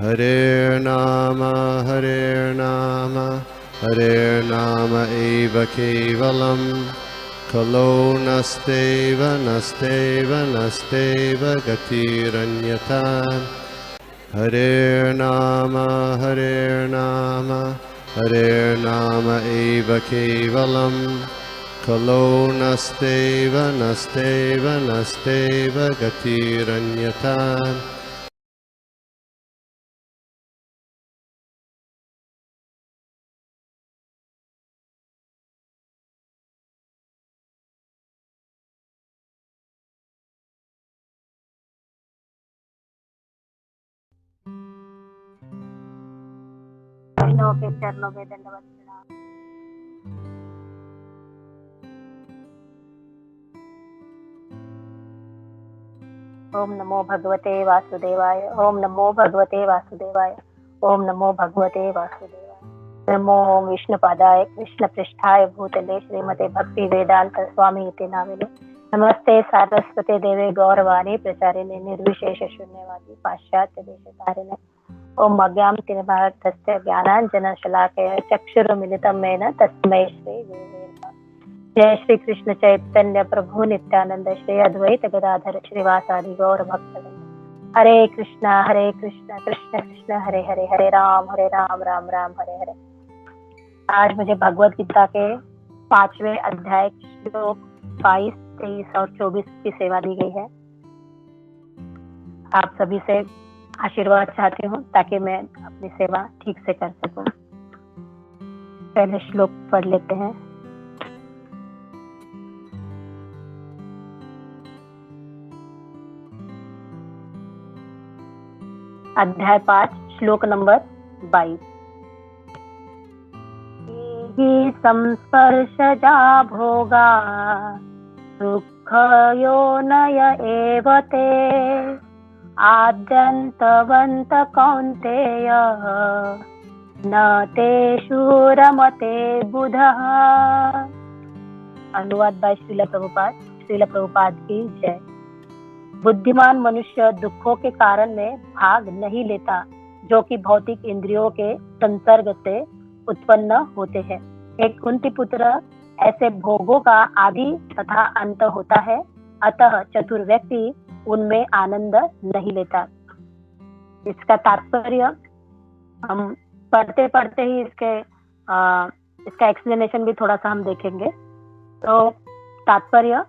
Hare Nama eva kevalam Kalo nasteva nasteva nasteva gatiranyata. Hare Nama eva kevalam Kalo nasteva nasteva nasteva gatiranyata. के चरणों में दंडवत प्रणाम। ओम नमो भगवते वासुदेवाय। ओम नमो भगवते वासुदेवाय। ओम नमो भगवते वासुदेवाय। नमो विष्णुपादाय कृष्ण पृष्ठाय भूतले श्रीमते भक्ति वेदांत स्वामी इति नामिने। नमस्ते सारस्वते देवे गौरवाणी प्रचारिणे निर्विशेष शून्यवादी पाश्चात्य देशतारिणे। ओम अज्ञानतिमिरान्धस्य ज्ञानाञ्जनशलाकया चक्षुरुन्मिलितं येन तस्मै श्री गुरुवे नमः। जय श्री कृष्ण चैतन्य प्रभु नित्यानंद श्री अद्वैत गदाधर श्रीवासादि गौर भक्तवृंद। हरे कृष्णा कृष्ण कृष्ण हरे हरे, हरे राम राम राम हरे हरे। आज मुझे भगवत गीता के 5वें अध्याय श्लोक 22, 23 और 24 की सेवा दी गई है। आप सभी से आशीर्वाद चाहती हूँ ताकि मैं अपनी सेवा ठीक से कर सकूं। पहले श्लोक पढ़ लेते हैं। अध्याय 5 श्लोक नंबर 22। ही संस्पर्शजा भोगा दुःखयोनय एव ते आद्यन्तवन्त कौन्तेय न तेषु रमते बुधः। अनुवाद बाय श्रील प्रभुपाद की जय। बुद्धिमान मनुष्य दुखों के कारण में भाग नहीं लेता जो कि भौतिक इंद्रियों के संसर्ग से उत्पन्न होते हैं। एक कुंती पुत्र ऐसे भोगों का आदि तथा अंत होता है, अतः चतुर व्यक्ति उनमें आनंद नहीं लेता। इसका तात्पर्य हम पढ़ते पढ़ते ही इसका एक्सप्लेनेशन भी थोड़ा सा हम देखेंगे। तो तात्पर्य,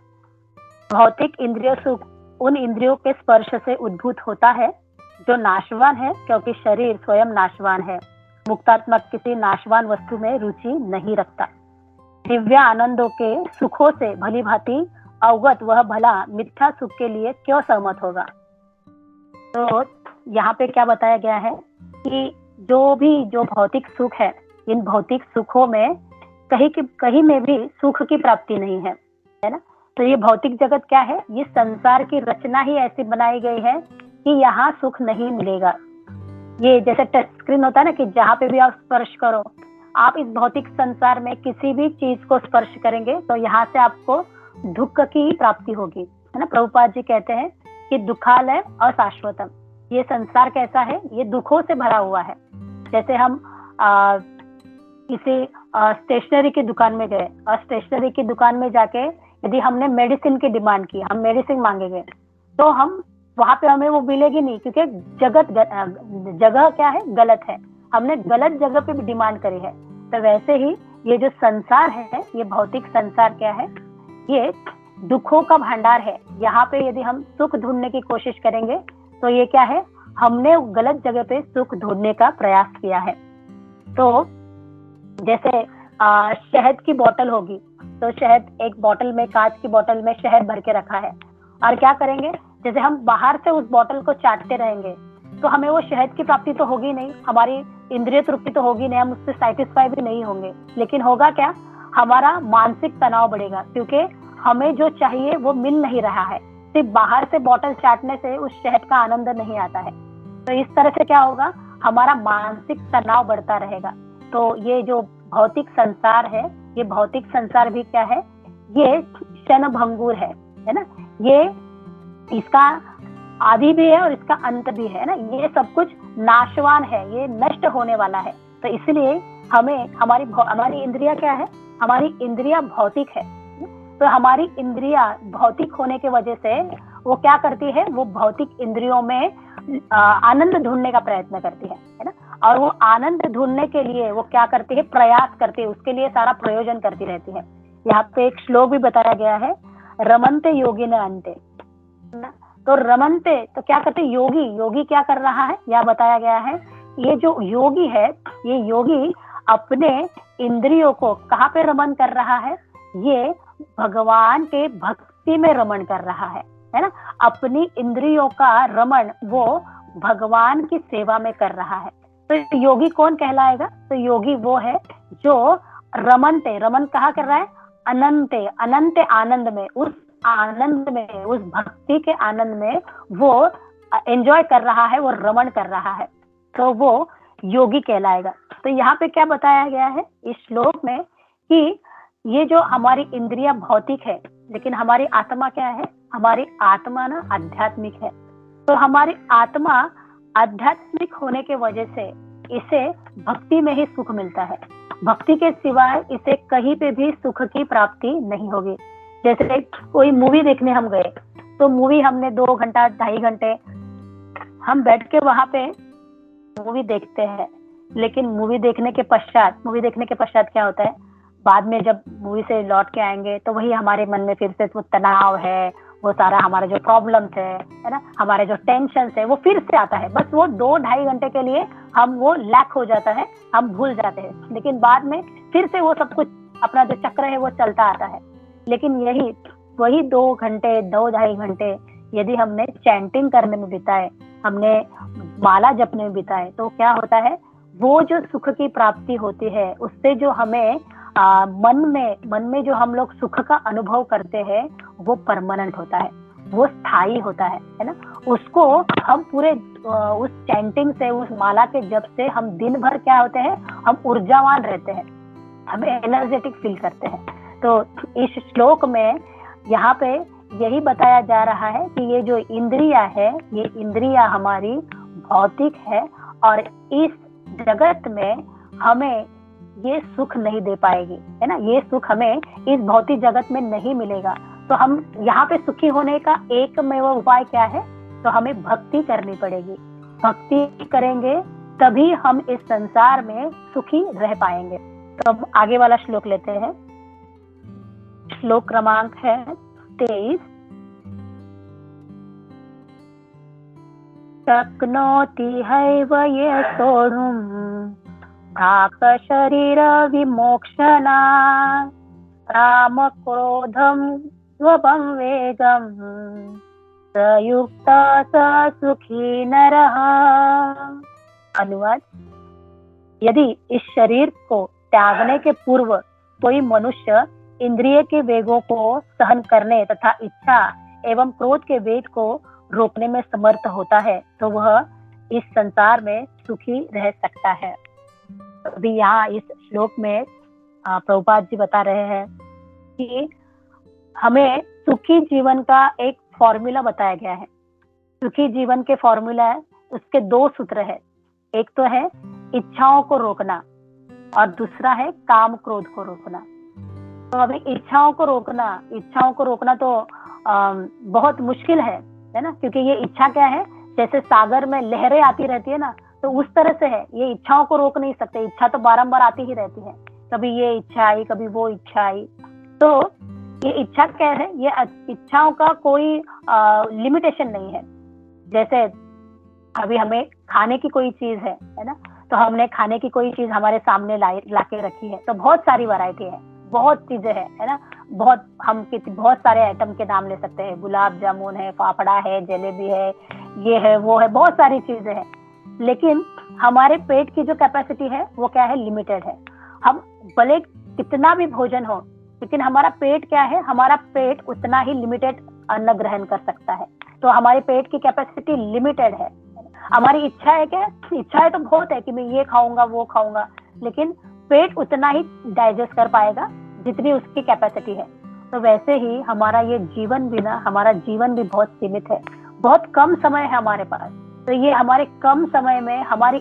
भौतिक इंद्रिय सुख उन इंद्रियों के स्पर्श से उद्भूत होता है जो नाशवान है, क्योंकि शरीर स्वयं नाशवान है। मुक्तात्मा किसी नाशवान वस्तु में रुचि नहीं रखता। दिव्य आनंदों के सुखों से भली भांति अवगत वह भला मिथ्या सुख के लिए क्यों सहमत होगा। तो यहाँ पे क्या बताया गया है कि जो भौतिक सुख है, इन भौतिक सुखों में कहीं में भी सुख की प्राप्ति नहीं है, है ना। तो ये भौतिक जगत क्या है, ये संसार की रचना ही ऐसी बनाई गई है कि यहाँ सुख नहीं मिलेगा। ये जैसे टच स्क्रीन होता है ना, कि जहाँ पे भी आप स्पर्श करो, आप इस भौतिक संसार में किसी भी चीज को स्पर्श करेंगे तो यहाँ से आपको दुख की प्राप्ति होगी, है ना। प्रभुपाद जी कहते हैं कि दुखालय अशाश्वतम। ये संसार कैसा है, ये दुखों से भरा हुआ है। जैसे हम किसी स्टेशनरी की दुकान में गए और स्टेशनरी की दुकान में जाके यदि हमने मेडिसिन की डिमांड की, हम मेडिसिन मांगेंगे, तो हम वहां पे हमें वो मिलेगी नहीं, क्योंकि जगह क्या है, गलत है। हमने गलत जगह पे भी डिमांड करी है। तो वैसे ही ये जो संसार है, ये भौतिक संसार क्या है, ये दुखों का भंडार है। यहाँ पे यदि हम सुख ढूंढने की कोशिश करेंगे तो ये क्या है, हमने गलत जगह पे सुख ढूंढने का प्रयास किया है। तो जैसे शहद की बोतल होगी, तो शहद एक बोतल में, कांच की बोतल में शहद भर के रखा है, और क्या करेंगे, जैसे हम बाहर से उस बोतल को चाटते रहेंगे तो हमें वो शहद की प्राप्ति तो होगी नहीं, हमारी इंद्रिय तृप्ति तो होगी नहीं, हम उससे सेटिस्फाई भी नहीं होंगे। लेकिन होगा क्या, हमारा मानसिक तनाव बढ़ेगा, क्योंकि हमें जो चाहिए वो मिल नहीं रहा है। सिर्फ बाहर से बोतल चाटने से उस शहद का आनंद नहीं आता है। तो इस तरह से क्या होगा, हमारा मानसिक तनाव बढ़ता रहेगा। तो ये जो भौतिक संसार है, ये भौतिक संसार भी क्या है, ये क्षण भंगुर है ना। ये इसका आदि भी है और इसका अंत भी है ना। ये सब कुछ नाशवान है, ये नष्ट होने वाला है। तो इसलिए हमें हमारी इंद्रिया क्या है, हमारी इंद्रिया भौतिक है। तो हमारी इंद्रिया भौतिक होने की वजह से वो क्या करती है, वो भौतिक इंद्रियों में आनंद ढूंढने का प्रयत्न करती है ना। और वो आनंद ढूंढने के लिए वो क्या करती है, प्रयास करती है, उसके लिए सारा प्रयोजन करती रहती है। यहाँ पे एक श्लोक भी बताया गया है, रमन्ते योगिन अन्ते। तो रमन्ते तो क्या करते, योगी क्या कर रहा है, यह बताया गया है। ये जो योगी है, ये योगी अपने इंद्रियों को कहाँ पे रमन कर रहा है, ये भगवान के भक्ति में रमन कर रहा है ना। अपनी इंद्रियों का रमन वो भगवान की सेवा में कर रहा है। तो योगी कौन कहलाएगा, तो योगी वो है जो रमन कहाँ कर रहा है, अनंत आनंद में, उस आनंद में, उस भक्ति के आनंद में वो एंजॉय कर रहा है, वो रमन कर रहा है, तो वो योगी कहलाएगा। तो यहाँ पे क्या बताया गया है इस श्लोक में कि ये जो हमारी इंद्रिया भौतिक है, लेकिन हमारी आत्मा क्या है, हमारी आत्मा ना आध्यात्मिक है। तो हमारी आत्मा आध्यात्मिक होने के वजह से इसे भक्ति में ही सुख मिलता है। भक्ति के सिवाय इसे कहीं पे भी सुख की प्राप्ति नहीं होगी। जैसे कोई मूवी देखने हम गए, तो मूवी हमने 2 घंटा 2.5 घंटे हम बैठ के वहां पे मूवी देखते हैं, लेकिन मूवी देखने के पश्चात क्या होता है, बाद में जब मूवी से लौट के आएंगे तो वही हमारे मन में फिर से वो तनाव है, वो सारा हमारे जो प्रॉब्लम्स है ना, हमारे जो टेंशन है, वो फिर से आता है। बस वो 2-2.5 घंटे के लिए हम वो लैक हो जाता है, हम भूल जाते हैं, लेकिन बाद में फिर से वो सब कुछ अपना जो चक्र है वो चलता आता है। लेकिन वही 2 घंटे 2-2.5 घंटे यदि हमने चैंटिंग करने में बिताए, हमने माला जपने में बिताए, तो क्या होता है, वो जो सुख की प्राप्ति होती है उससे जो हमें मन में जो हम लोग सुख का अनुभव करते हैं वो परमानेंट होता है, वो स्थायी होता है ना। उसको हम पूरे उस चैंटिंग से, उस माला के जप से हम दिन भर क्या होते हैं, हम ऊर्जावान रहते हैं, हमें एनर्जेटिक फील करते हैं। तो इस श्लोक में यहाँ पे यही बताया जा रहा है कि ये जो इंद्रिया है, ये इंद्रिया हमारी भौतिक है और इस जगत में हमें ये सुख नहीं दे पाएगी, है ना। ये सुख हमें इस भौतिक जगत में नहीं मिलेगा। तो हम यहाँ पे सुखी होने का एकमेव उपाय क्या है, तो हमें भक्ति करनी पड़ेगी। भक्ति करेंगे तभी हम इस संसार में सुखी रह पाएंगे। तो अब आगे वाला श्लोक लेते हैं। श्लोक क्रमांक है 23। शक्नोति हैव ये सोढुम् प्राक शरीर विमोक्षणा राम क्रोधम स्वपम वेगम प्रयुक्त स सुखी नरः। अनुवाद, यदि इस शरीर को त्यागने के पूर्व कोई मनुष्य इंद्रिय के वेगों को सहन करने तथा इच्छा एवं क्रोध के वेग को रोकने में समर्थ होता है, तो वह इस संसार में सुखी रह सकता है। अभी यहाँ इस श्लोक में प्रभुपाद जी बता रहे हैं कि हमें सुखी जीवन का एक फॉर्मूला बताया गया है। सुखी जीवन के फॉर्मूला है, उसके 2 सूत्र है। एक तो है इच्छाओं को रोकना और दूसरा है काम क्रोध को रोकना। तो अभी इच्छाओं को रोकना तो बहुत मुश्किल है ना, क्योंकि ये इच्छा क्या है, जैसे सागर में लहरें आती रहती है ना, तो उस तरह से है। ये इच्छाओं को रोक नहीं सकते, इच्छा तो बारंबार आती ही रहती है, कभी ये इच्छा आई, कभी वो इच्छा आई। तो ये इच्छा क्या है, ये इच्छाओं का कोई लिमिटेशन नहीं है। जैसे अभी हमें खाने की कोई चीज है ना, तो हमने खाने की कोई चीज हमारे सामने लाके रखी है, तो बहुत सारी वैरायटी है, बहुत चीजें है ना, बहुत सारे आइटम के नाम ले सकते हैं। गुलाब जामुन है, फाफड़ा है, जलेबी है, ये है, वो है, बहुत सारी चीजें हैं। लेकिन हमारे पेट की जो कैपेसिटी है वो क्या है, लिमिटेड है। हम भले कितना भी भोजन हो, लेकिन हमारा पेट क्या है, हमारा पेट उतना ही लिमिटेड अन्न ग्रहण कर सकता है। तो हमारे पेट की कैपेसिटी लिमिटेड है। हमारी इच्छा है क्या, इच्छाएं तो बहुत है कि मैं ये खाऊंगा वो खाऊंगा, लेकिन पेट उतना ही डाइजेस्ट कर पाएगा जितनी उसकी कैपेसिटी है। तो वैसे ही हमारा ये जीवन भी ना, हमारा जीवन भी बहुत सीमित है। बहुत कम समय है हमारे पास। तो ये हमारे कम समय में हमारी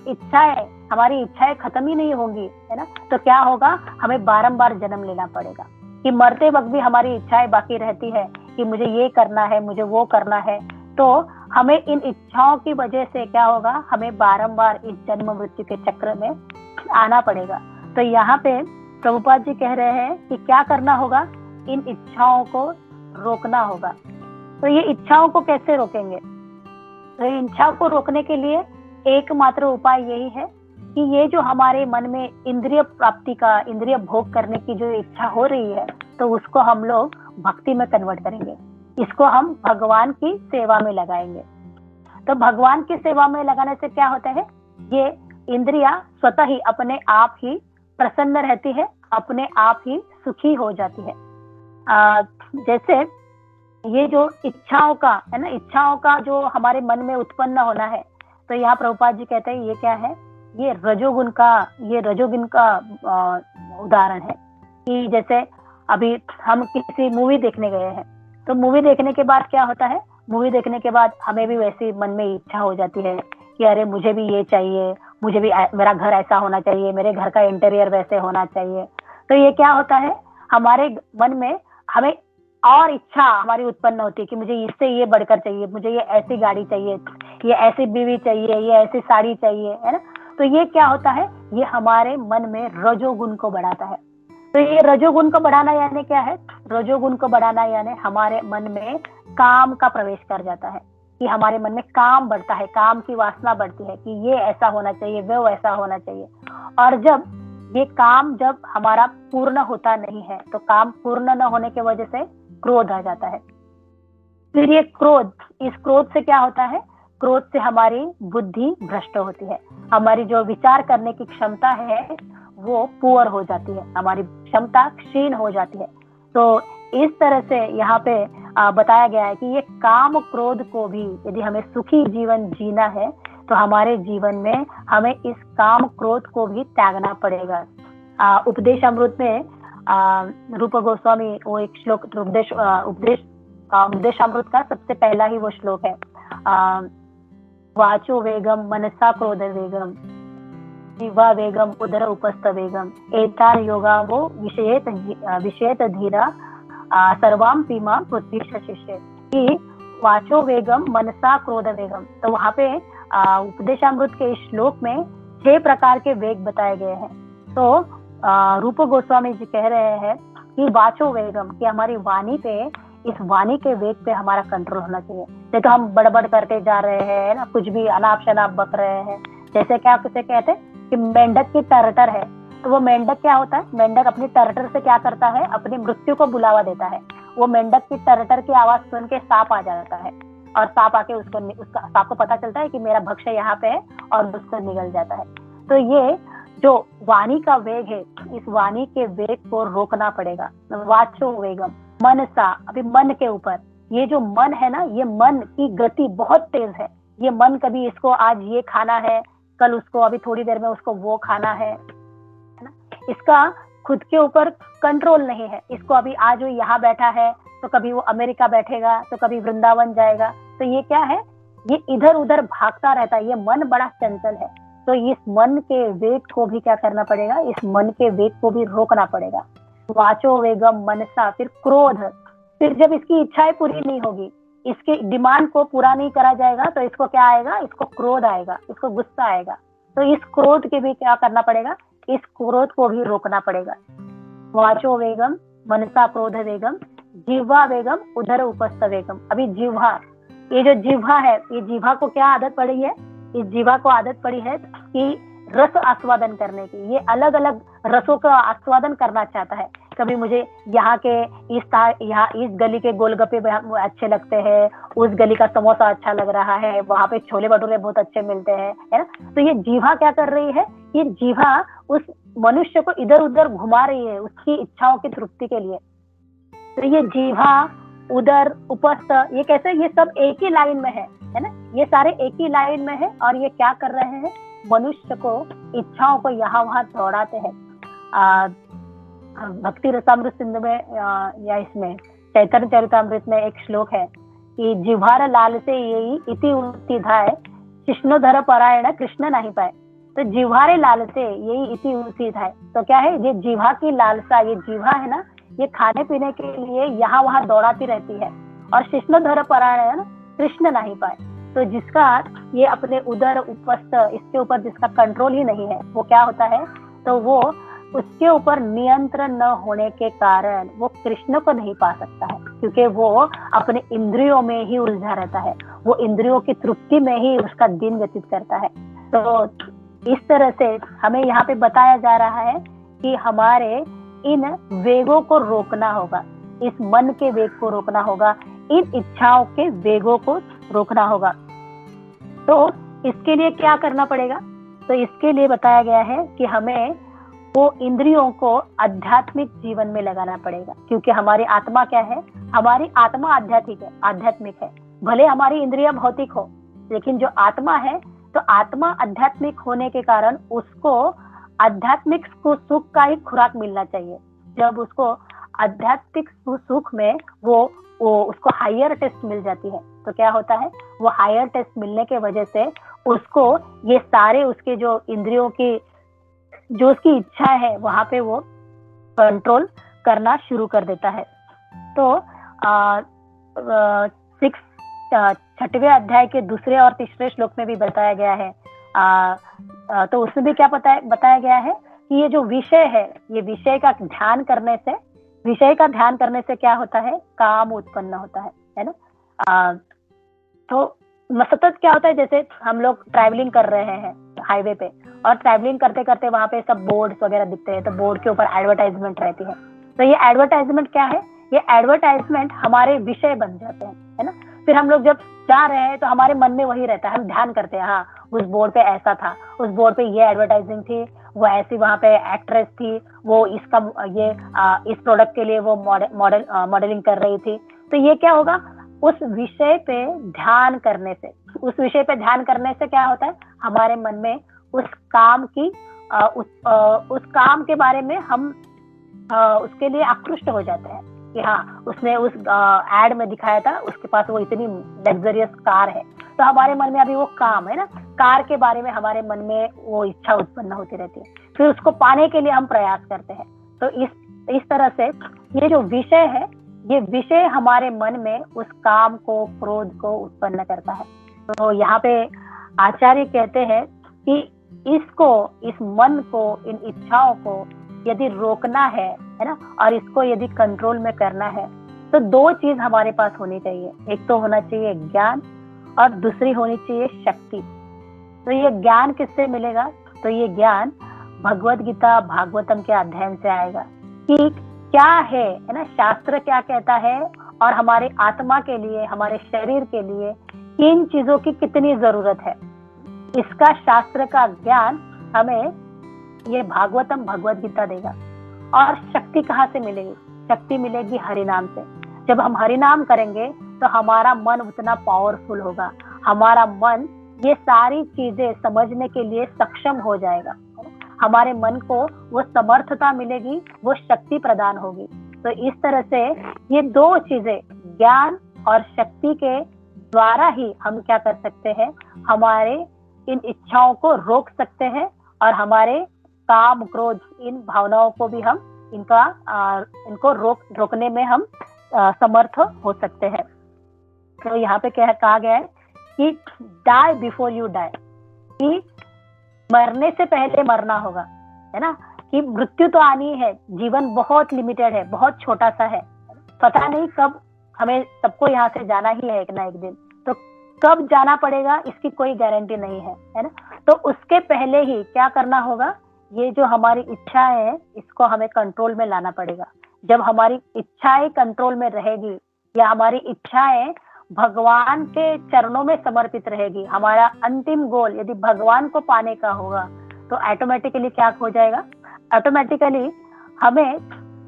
इच्छाएं खत्म ही नहीं होंगी, है ना। तो क्या होगा, हमें बारंबार जन्म लेना पड़ेगा कि मरते वक्त भी हमारी इच्छाएं बाकी रहती है कि मुझे ये करना है, मुझे वो करना है। तो हमें इन इच्छाओं की वजह से क्या होगा, हमें बारंबार इस जन्म मृत्यु के चक्र में आना पड़ेगा। तो यहाँ पे प्रभुपाद जी कह रहे हैं कि क्या करना होगा, इन इच्छाओं को रोकना होगा। तो ये इच्छाओं को कैसे रोकेंगे? तो इन इच्छाओं को रोकने के लिए एकमात्र उपाय यही है कि ये जो हमारे मन में इंद्रिय प्राप्ति का, इंद्रिय भोग करने की जो इच्छा हो रही है, तो उसको हम लोग भक्ति में कन्वर्ट करेंगे। इसको हम भगवान की सेवा में लगाएंगे। तो भगवान की सेवा में लगाने से क्या होता है, ये इंद्रियां स्वतः ही अपने आप ही प्रसन्न रहती है, अपने आप ही सुखी हो जाती है। जैसे ये जो इच्छाओं का है ना, इच्छाओं का जो हमारे मन में उत्पन्न होना है, तो यहाँ प्रभुपाद जी कहते हैं ये क्या है, ये रजोगुण का उदाहरण है। कि जैसे अभी हम किसी मूवी देखने गए हैं, तो मूवी देखने के बाद क्या होता है, मूवी देखने के बाद हमें भी वैसी मन में इच्छा हो जाती है कि अरे मुझे भी ये चाहिए, मुझे भी मेरा घर ऐसा होना चाहिए, मेरे घर का इंटीरियर वैसे होना चाहिए। तो ये क्या होता है, हमारे मन में हमें और इच्छा हमारी उत्पन्न होती है कि मुझे इससे ये बढ़कर चाहिए, मुझे ये ऐसी गाड़ी चाहिए, ये ऐसी बीवी चाहिए, ये ऐसी साड़ी चाहिए, है ना। तो ये क्या होता है, ये हमारे मन में रजोगुण को बढ़ाता है। तो ये रजोगुण को बढ़ाना यानी क्या है, रजोगुण को बढ़ाना यानी हमारे मन में काम का प्रवेश कर जाता है, कि हमारे मन में काम बढ़ता है, काम की वासना बढ़ती है कि ये ऐसा होना चाहिए, वो वैसा होना चाहिए। और जब ये काम जब हमारा पूर्ण होता नहीं है, तो काम पूर्ण न होने की वजह से क्रोध आ जाता है। फिर ये क्रोध, इस क्रोध से क्या होता है, क्रोध से हमारी बुद्धि भ्रष्ट होती है, हमारी जो विचार करने की क्षमता है वो पुअर हो जाती है, हमारी क्षमता क्षीण हो जाती है। तो इस तरह से यहाँ पे बताया गया है कि ये काम क्रोध को भी, यदि हमें सुखी जीवन जीना है, तो हमारे जीवन में हमें इस काम क्रोध को भी त्यागना पड़ेगा। उपदेश अमृत में रूप गोस्वामी, वो एक श्लोक उपदेश अमृत का सबसे पहला ही वो श्लोक है, वाचो वेगम मनसा क्रोध वेगम जीवा वेगम उदर उपस्थ वेगम एतान योगा वो विषयत धीरा सर्वाम सीमा पृथ्वी शिष्य। कि वाचो वेगम मनसा क्रोध वेगम, तो वहां पे उपदेशामृत के इस श्लोक में 6 प्रकार के वेग बताए गए हैं। तो रूप गोस्वामी जी कह रहे हैं कि वाचो वेगम, कि हमारी वाणी पे, इस वाणी के वेग पे हमारा कंट्रोल होना चाहिए। नहीं तो हम बड़बड़ करते जा रहे हैं ना, कुछ भी अनाप शनाप बक रहे हैं। जैसे क्या किसे कहते हैं कि मेंढक की टर्टर है, तो वो मेंढक क्या होता है, मेंढक अपनी टर्टर से क्या करता है, अपनी मृत्यु को बुलावा देता है। वो मेंढक की टर्टर की आवाज सुन के सांप आ जाता है, और सांप आके सांप को पता चलता है कि मेरा भक्ष्य यहाँ पे है, और उसको निगल जाता है। तो ये जो वाणी का वेग है, इस वाणी के वेग को रोकना पड़ेगा। वाचो वेगम मनसा, अभी मन के ऊपर, ये जो मन है ना, ये मन की गति बहुत तेज है। ये मन कभी इसको आज ये खाना है, कल उसको, अभी थोड़ी देर में उसको वो खाना है ना। इसका खुद के ऊपर कंट्रोल नहीं है। इसको अभी आज वो यहाँ बैठा है, तो कभी वो अमेरिका बैठेगा, तो कभी वृंदावन जाएगा। तो ये क्या है, ये इधर उधर भागता रहता है। ये मन बड़ा चंचल है। तो इस मन के वेग को भी क्या करना पड़ेगा, इस मन के वेग को भी रोकना पड़ेगा। वाचो वेगम मनसा, फिर क्रोध, फिर जब इसकी इच्छाएं पूरी नहीं होगी, इसके डिमांड को पूरा नहीं करा जाएगा, तो इसको क्या आएगा, इसको क्रोध आएगा, इसको गुस्सा आएगा। तो इस क्रोध के भी क्या करना पड़ेगा, इस क्रोध को भी रोकना पड़ेगा। वाचो वेगम मनसा क्रोध वेगम जिह्वा वेगम उदर उपस्थ वेगम। अभी जिह्वा, ये जो जिह्वा है, ये जिह्वा को क्या आदत पड़ी है, इस जिह्वा को आदत पड़ी है कि रस आस्वादन करने की। ये अलग अलग रसों का आस्वादन करना चाहता है। कभी मुझे यहाँ के इस गली के गोलगप्पे अच्छे लगते हैं, उस गली का समोसा अच्छा लग रहा है, वहां पे छोले भटूरे बहुत अच्छे मिलते हैं, है ना। तो ये जीवा क्या कर रही है, ये जीवा उस मनुष्य को इधर उधर घुमा रही है उसकी इच्छाओं की तृप्ति के लिए। तो ये जीवा, उदर, उपस्थ, ये कैसे, ये सब एक ही लाइन में है ना। ये सारे एक ही लाइन में है, और ये क्या कर रहे हैं, मनुष्य को इच्छाओं को यहाँ वहां दौड़ाते हैं। भक्ति रसामृत सिंधु में या इसमें चैतन्य चरितामृत में एक श्लोक है कि जिव्हार लाल से यही इति उति धाय, कृष्णधर परायण कृष्ण नहीं पाए। तो जिव्हारे लाल से यही इति उति धाय, तो क्या है, ये जीवा की लालसा, ये जीवा है ना, ये खाने पीने के लिए यहाँ वहां दौड़ाती रहती है, और कृष्णधर परायण कृष्ण नहीं पाए। तो जिसका ये अपने उदर उपस्थ, इसके ऊपर जिसका कंट्रोल ही नहीं है, वो क्या होता है, तो वो उसके ऊपर नियंत्रण न होने के कारण वो कृष्ण को नहीं पा सकता है, क्योंकि वो अपने इंद्रियों में ही उलझा रहता है, वो इंद्रियों की तृप्ति में ही उसका दिन व्यतीत करता है। तो इस तरह से हमें यहाँ पे बताया जा रहा है कि हमारे इन वेगों को रोकना होगा, इस मन के वेग को रोकना होगा, इन इच्छाओं के वेगों को रोकना होगा। तो इसके लिए क्या करना पड़ेगा, तो इसके लिए बताया गया है कि हमें वो इंद्रियों को आध्यात्मिक जीवन में लगाना पड़ेगा, क्योंकि हमारी आत्मा क्या है, हमारी आत्मा आध्यात्मिक है। भले हमारी इंद्रियां भौतिक हो, लेकिन जो आत्मा है, तो आत्मा आध्यात्मिक होने के कारण उसको आध्यात्मिक सुख का ही खुराक मिलना चाहिए। जब उसको आध्यात्मिक सुख में वो उसको हायर टेस्ट मिल जाती है, तो क्या होता है, वो हायर टेस्ट मिलने के वजह से उसको ये सारे उसके जो इंद्रियों की जो उसकी इच्छा है वहां पे वो कंट्रोल करना शुरू कर देता है। तो 6वें अध्याय के दूसरे और तीसरे श्लोक में भी बताया गया है, तो उसमें भी क्या बताया गया है कि ये जो विषय है, ये विषय का ध्यान करने से क्या होता है, काम उत्पन्न होता है ना। तो सतत क्या होता है, जैसे हम लोग ट्रैवलिंग कर रहे हैं हाईवे पे, और ट्रैवलिंग करते करते वहां पे सब बोर्ड्स वगैरह दिखते हैं, तो बोर्ड के ऊपर एडवर्टाइजमेंट रहती है। तो ये एडवर्टाइजमेंट क्या है, ये एडवर्टाइजमेंट हमारे विषय बन जाते हैं, है ना। फिर हम लोग जब जा रहे हैं तो हमारे मन में वही रहता है, हम ध्यान करते हैं, हाँ उस बोर्ड पे ऐसा था, उस बोर्ड पे ये एडवर्टाइजिंग थी, वो ऐसी वहां पे एक्ट्रेस थी, वो इसका ये इस प्रोडक्ट के लिए वो मॉडलिंग कर रही थी। तो ये क्या होगा, उस विषय पे ध्यान करने से क्या होता है, हमारे मन में उस काम के बारे में हम उसके लिए आकृष्ट हो जाते हैं कि हाँ उसने उस एड में दिखाया था, उसके पास वो इतनी लग्जरियस कार है, तो हमारे मन में अभी वो काम है ना, कार के बारे में हमारे मन में वो इच्छा उत्पन्न होती रहती है, फिर उसको पाने के लिए हम प्रयास करते हैं। तो इस तरह से ये जो विषय है, ये विषय हमारे मन में उस काम को, क्रोध को उत्पन्न करता है। तो यहाँ पे आचार्य कहते हैं कि इस मन को, इन इच्छाओं को यदि रोकना है ना, और इसको यदि कंट्रोल में करना है, तो दो चीज हमारे पास होनी चाहिए। एक तो होना चाहिए ज्ञान, और दूसरी होनी चाहिए शक्ति। तो ये ज्ञान किससे मिलेगा, तो ये ज्ञान भगवत गीता, भागवतम के अध्ययन से आएगा कि क्या है ना, शास्त्र क्या कहता है, और हमारे आत्मा के लिए, हमारे शरीर के लिए किन चीजों की कितनी जरूरत है। इसका शास्त्र का ज्ञान हमें ये भागवतम, भगवत गीता देगा। और शक्ति कहाँ से मिलेगी, शक्ति मिलेगी हरिनाम से। जब हम हरिनाम करेंगे तो हमारा मन उतना पावरफुल होगा, हमारा मन ये सारी चीजें समझने के लिए सक्षम हो जाएगा, हमारे मन को वो समर्थता मिलेगी, वो शक्ति प्रदान होगी। तो इस तरह से ये दो चीजें, ज्ञान और शक्ति के द्वारा ही हम क्या कर सकते हैं, हमारे इन इच्छाओं को रोक सकते हैं, और हमारे काम, क्रोध, इन भावनाओं को भी हम इनको रोकने में हम समर्थ हो सकते हैं। तो यहाँ पे क्या कहा गया है कि डाई बिफोर यू डाई, कि मरने से पहले मरना होगा, है ना, कि मृत्यु तो आनी है, जीवन बहुत लिमिटेड है, बहुत छोटा सा है, पता नहीं कब हमें सबको यहाँ से जाना ही है एक ना एक दिन, तो कब जाना पड़ेगा इसकी कोई गारंटी नहीं है ना। तो उसके पहले ही क्या करना होगा, ये जो हमारी इच्छा है इसको हमें कंट्रोल में लाना पड़ेगा। जब हमारी इच्छाएं कंट्रोल में रहेगी, या हमारी इच्छाएं भगवान के चरणों में समर्पित रहेगी, हमारा अंतिम गोल यदि भगवान को पाने का होगा, तो ऑटोमेटिकली क्या हो जाएगा, ऑटोमेटिकली हमें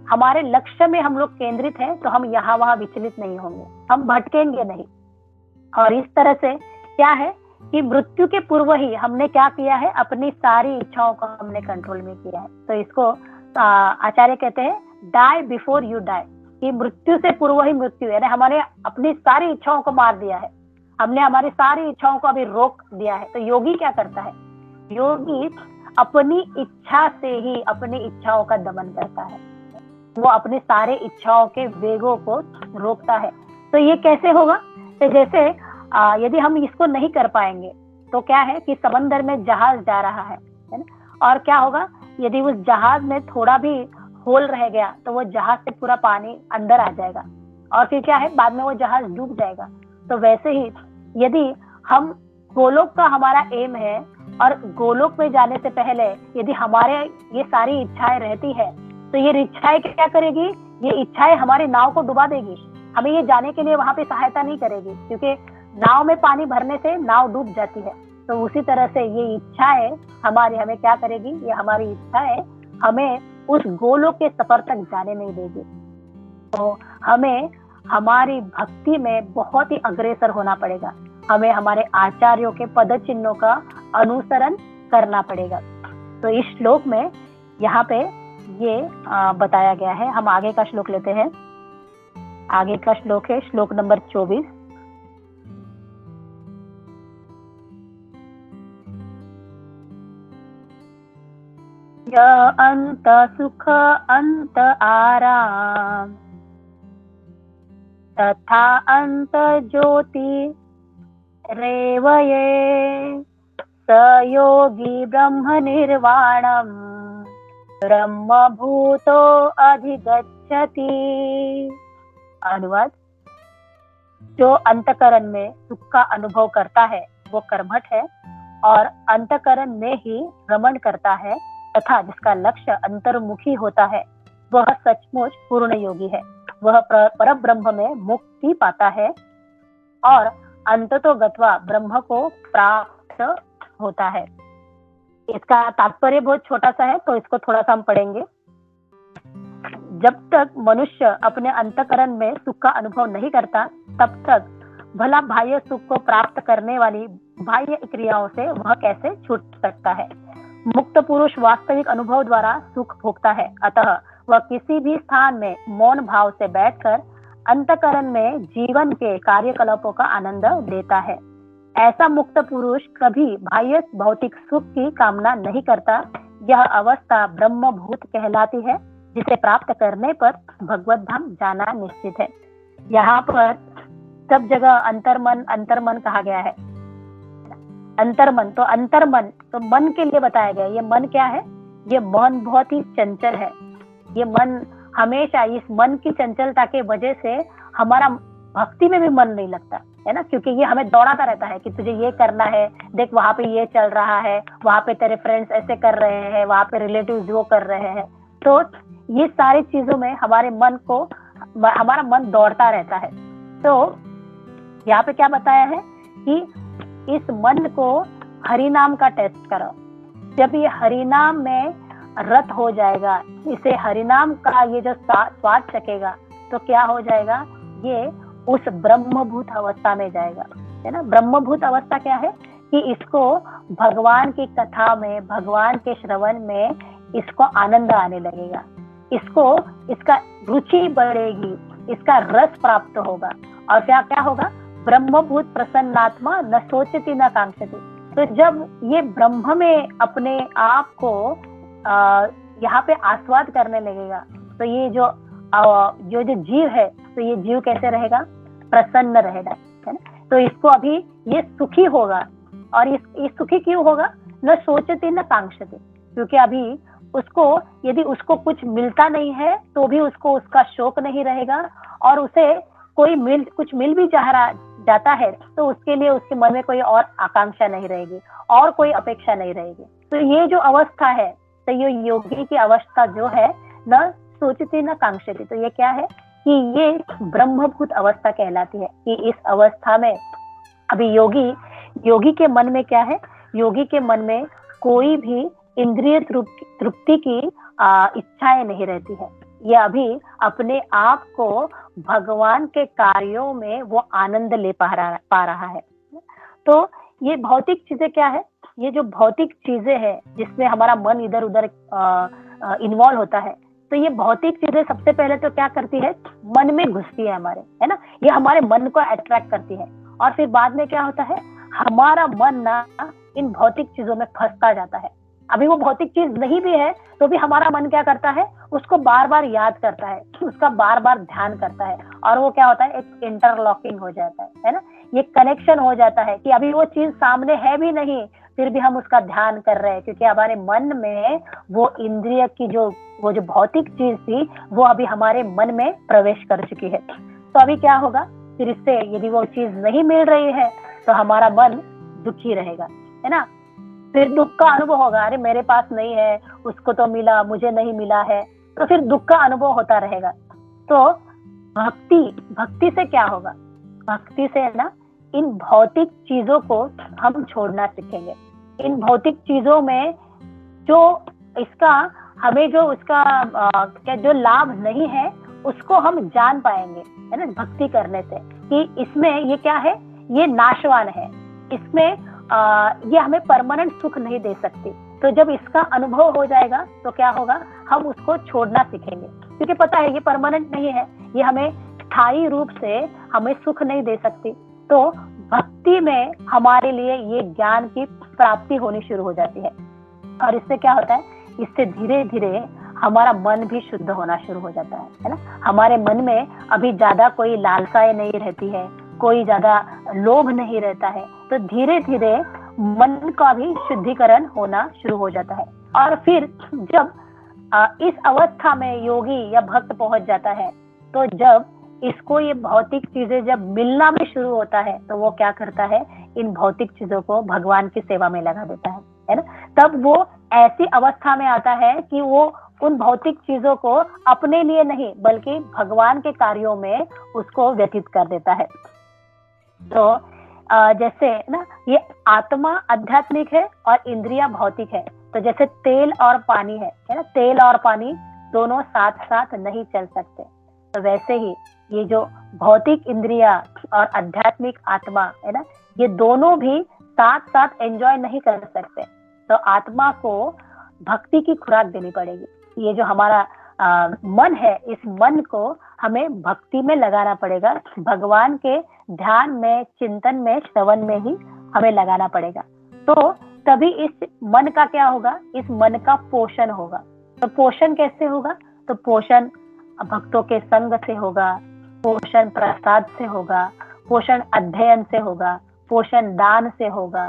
हमारे लक्ष्य में हम लोग केंद्रित हैं, तो हम यहाँ वहां विचलित नहीं होंगे, हम भटकेंगे नहीं। और इस तरह से क्या है कि मृत्यु के पूर्व ही हमने क्या किया है, अपनी सारी इच्छाओं को हमने कंट्रोल में किया है। तो इसको आचार्य कहते हैं डाई बिफोर यू डाई, कि मृत्यु से पूर्व ही मृत्यु, यानी हमने अपनी सारी इच्छाओं को मार दिया है, हमने हमारी सारी इच्छाओं को अभी रोक दिया है। तो योगी क्या करता है? योगी अपनी इच्छा से ही अपनी इच्छाओं का दमन करता है, वो अपने सारे इच्छाओं के वेगों को रोकता है। तो ये कैसे होगा? तो जैसे यदि हम इसको नहीं कर पाएंगे तो क्या है कि समंदर में जहाज जा रहा है ना, और क्या होगा यदि उस जहाज में थोड़ा भी होल रह गया तो वो जहाज से पूरा पानी अंदर आ जाएगा और फिर क्या है, बाद में वो जहाज डूब जाएगा। तो वैसे ही यदि हम गोलोक का हमारा एम है और गोलोक में जाने से पहले यदि हमारे ये सारी इच्छाएं रहती है तो ये इच्छाएं क्या करेगी? ये इच्छाएं हमारी नाव को डुबा देगी, हमें ये जाने के लिए वहां पे सहायता नहीं करेगी, क्योंकि नाव में पानी भरने से नाव डूब जाती है। तो उसी तरह से ये इच्छाएं हमारी हमें क्या करेगी? ये हमारी इच्छाएं हमें उस गोलोक के सफर तक जाने नहीं देगी। तो हमें हमारी भक्ति में बहुत ही अग्रसर होना पड़ेगा, हमें हमारे आचार्यों के पद चिन्हों का अनुसरण करना पड़ेगा। तो इस श्लोक में यहाँ पे ये बताया गया है। हम आगे का श्लोक लेते हैं। आगे का श्लोक है श्लोक नंबर 24। य अंत सुख अंत आराम तथा अंत ज्योति रेवये स योगी ब्रह्म निर्वाणम ब्रह्म भूतो अधिगच्छति। अनुवाद: जो अंतकरण में सुख का अनुभव करता है वो कर्मठ है और अंतकरण में ही रमण करता है, तथा जिसका लक्ष्य अंतर्मुखी होता है वह सचमुच पूर्ण योगी है। वह पर ब्रह्म में मुक्ति पाता है और अंततो गत्वा ब्रह्म को प्राप्त होता है। इसका तात्पर्य बहुत छोटा सा है, तो इसको थोड़ा सा हम पढ़ेंगे। जब तक मनुष्य अपने अंतकरण में सुख का अनुभव नहीं करता तब तक भला बाह्य सुख को प्राप्त करने वाली बाह्य क्रियाओं से वह कैसे छूट सकता है? मुक्त पुरुष वास्तविक अनुभव द्वारा सुख भोगता है, अतः वह किसी भी स्थान में मौन भाव से बैठकर अंतकरण में जीवन के कार्यकलापों का आनंद लेता है। ऐसा मुक्त पुरुष कभी बाह्य भौतिक सुख की कामना नहीं करता। यह अवस्था ब्रह्मभूत कहलाती है, जिसे प्राप्त करने पर भगवत धाम जाना निश्चित है। यहाँ पर सब जगह अंतर्मन कहा गया है। अंतर्मन तो मन के लिए बताया गया है। ये मन क्या है? ये मन बहुत ही चंचल है। ये मन हमेशा, इस मन की चंचलता के वजह से हमारा भक्ति में भी मन नहीं लगता है ना, क्योंकि ये हमें दौड़ाता रहता है कि तुझे ये करना है, देख वहां पे ये चल रहा है, वहां पे तेरे फ्रेंड्स ऐसे कर रहे हैं, वहां पे रिलेटिव्स वो कर रहे हैं। तो ये सारी चीजों में हमारा मन दौड़ता रहता है। तो यहाँ पे क्या बताया है कि इस मन को हरिनाम का टेस्ट करो। जब ये हरिनाम में रत हो जाएगा, इसे हरिनाम का ये जो स्वाद चखेगा, तो क्या हो जाएगा? ये उस ब्रह्मभूत अवस्था में जाएगा, है ना। ब्रह्मभूत अवस्था क्या है कि इसको भगवान की कथा में, भगवान के श्रवण में इसको आनंद आने लगेगा, इसका रुचि बढ़ेगी, इसका रस प्राप्त होगा। और क्या होगा? ब्रह्मभूत प्रसन्नात्मा न सोचती न कांक्षती। तो जब ये ब्रह्म में अपने आप को यहाँ पे आस्वाद करने लगेगा, तो ये जो जीव है, तो ये जीव कैसे रहेगा? प्रसन्न रहेगा, है ना। तो इसको अभी ये सुखी होगा। और ये सुखी क्यों होगा? न सोचती न कांक्षती, क्योंकि अभी यदि उसको कुछ मिलता नहीं है तो भी उसको उसका शौक नहीं रहेगा, और उसे कुछ मिल भी जाता है तो उसके लिए उसके मन में कोई और आकांक्षा नहीं रहेगी और कोई अपेक्षा नहीं रहेगी। तो ये जो अवस्था है, तो ये योगी की अवस्था जो है, न सोचती न कांक्षती, तो ये क्या है कि ये ब्रह्मभूत अवस्था कहलाती है। कि इस अवस्था में अभी योगी के मन में क्या है? योगी के मन में कोई भी इंद्रिय तृप्ति की इच्छाएं नहीं रहती है। ये अभी अपने आप को भगवान के कार्यों में वो आनंद ले पा रहा है। तो ये भौतिक चीजें क्या है? ये जो भौतिक चीजें हैं जिसमें हमारा मन इधर उधर इन्वॉल्व होता है, तो ये भौतिक चीजें सबसे पहले तो क्या करती है, मन में घुसती है हमारे, है ना, ये हमारे मन को अट्रैक्ट करती है। और फिर बाद में क्या होता है, हमारा मन ना इन भौतिक चीजों में फंसता जाता है। अभी वो भौतिक चीज नहीं भी है तो भी हमारा मन क्या करता है, उसको बार बार याद करता है, उसका बार बार ध्यान करता है, और वो क्या होता है, एक इंटरलॉकिंग हो जाता है ना, ये कनेक्शन हो जाता है कि अभी वो चीज सामने है भी नहीं, फिर भी हम उसका ध्यान कर रहे हैं, क्योंकि हमारे मन में वो इंद्रिय की वो जो भौतिक चीज थी वो अभी हमारे मन में प्रवेश कर चुकी है। तो अभी क्या होगा, फिर इससे यदि वो चीज नहीं मिल रही है तो हमारा मन दुखी रहेगा, है ना, फिर दुख का अनुभव होगा, अरे मेरे पास नहीं है, उसको तो मिला, मुझे नहीं मिला है, तो फिर दुख का अनुभव होता रहेगा। तो भक्ति से क्या होगा, भक्ति से ना इन भौतिक चीजों को हम छोड़ना सीखेंगे। इन भौतिक चीजों में जो इसका हमें जो उसका क्या जो लाभ नहीं है उसको हम जान पाएंगे, है ना, भक्ति करने से, कि इसमें ये क्या है, ये नाशवान है, इसमें ये हमें परमानेंट सुख नहीं दे सकती। तो जब इसका अनुभव हो जाएगा तो क्या होगा, हम उसको छोड़ना सीखेंगे, क्योंकि पता है ये परमानेंट नहीं है, ये हमें स्थायी रूप से हमें सुख नहीं दे सकती। तो भक्ति में हमारे लिए ये ज्ञान की प्राप्ति होनी शुरू हो जाती है, और इससे क्या होता है, इससे धीरे धीरे हमारा मन भी शुद्ध होना शुरू हो जाता है ना। हमारे मन में अभी ज्यादा कोई लालसाएं नहीं रहती है, कोई ज्यादा लोभ नहीं रहता है, तो धीरे धीरे मन का भी शुद्धिकरण होना शुरू हो जाता है। और फिर जब इस अवस्था में योगी या भक्त पहुंच जाता है, तो जब इसको ये भौतिक चीजें जब मिलना भी शुरू होता है तो वो क्या करता है, इन भौतिक चीजों को भगवान की सेवा में लगा देता है ना। तब वो ऐसी अवस्था में आता है कि वो उन भौतिक चीजों को अपने लिए नहीं बल्कि भगवान के कार्यों में उसको व्यतीत कर देता है। तो जैसे ना ये आत्मा आध्यात्मिक है और इंद्रिया भौतिक है, तो जैसे तेल और पानी है ना, तेल और पानी दोनों साथ साथ नहीं चल सकते, तो वैसे ही ये जो भौतिक इंद्रिया और आध्यात्मिक आत्मा है ना, ये दोनों भी साथ साथ एंजॉय नहीं कर सकते। तो आत्मा को भक्ति की खुराक देनी पड़ेगी। ये जो हमारा मन है, इस मन को हमें भक्ति में लगाना पड़ेगा, भगवान के ध्यान में, चिंतन में, श्रवण में ही हमें लगाना पड़ेगा। तो तभी इस मन का क्या होगा, इस मन का पोषण होगा। तो पोषण कैसे होगा, तो पोषण भक्तों के संग से होगा, पोषण प्रसाद से होगा, पोषण अध्ययन से होगा, पोषण दान से होगा।